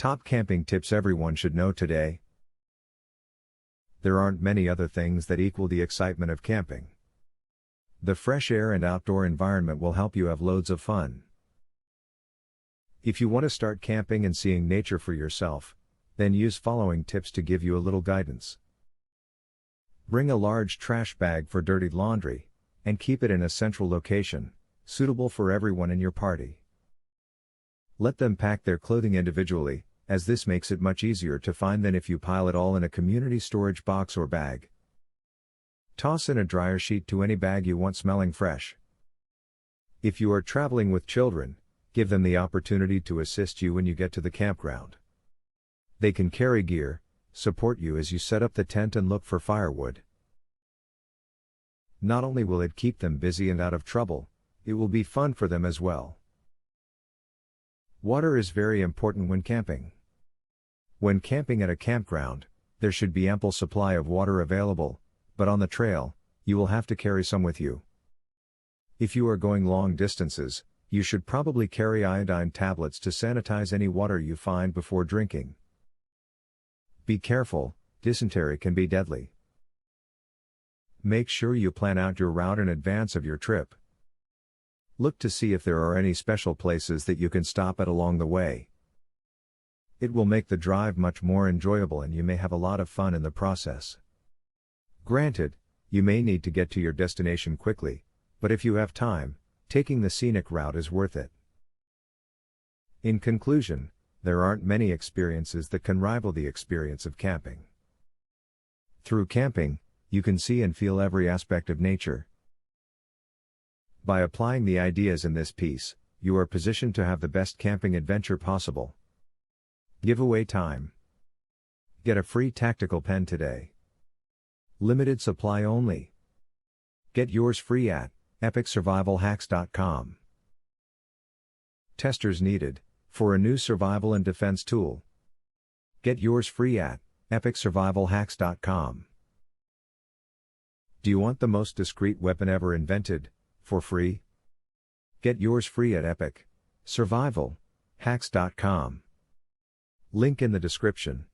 Top camping tips everyone should know today. There aren't many other things that equal the excitement of camping. The fresh air and outdoor environment will help you have loads of fun. If you want to start camping and seeing nature for yourself, then use following tips to give you a little guidance. Bring a large trash bag for dirtied laundry, and keep it in a central location, suitable for everyone in your party. Let them pack their clothing individually, as this makes it much easier to find than if you pile it all in a community storage box or bag. Toss in a dryer sheet to any bag you want smelling fresh. If you are traveling with children, give them the opportunity to assist you when you get to the campground. They can carry gear, support you as you set up the tent and look for firewood. Not only will it keep them busy and out of trouble, it will be fun for them as well. Water is very important when camping. When camping at a campground, there should be ample supply of water available, but on the trail, you will have to carry some with you. If you are going long distances, you should probably carry iodine tablets to sanitize any water you find before drinking. Be careful, dysentery can be deadly. Make sure you plan out your route in advance of your trip. Look to see if there are any special places that you can stop at along the way. It will make the drive much more enjoyable and you may have a lot of fun in the process. Granted, you may need to get to your destination quickly, but if you have time, taking the scenic route is worth it. In conclusion, there aren't many experiences that can rival the experience of camping. Through camping, you can see and feel every aspect of nature. By applying the ideas in this piece, you are positioned to have the best camping adventure possible. Giveaway time. Get a free tactical pen today. Limited supply only. Get yours free at epicsurvivalhacks.com. Testers needed for a new survival and defense tool. Get yours free at epicsurvivalhacks.com. Do you want the most discreet weapon ever invented, for free? Get yours free at epicsurvivalhacks.com. Link in the description.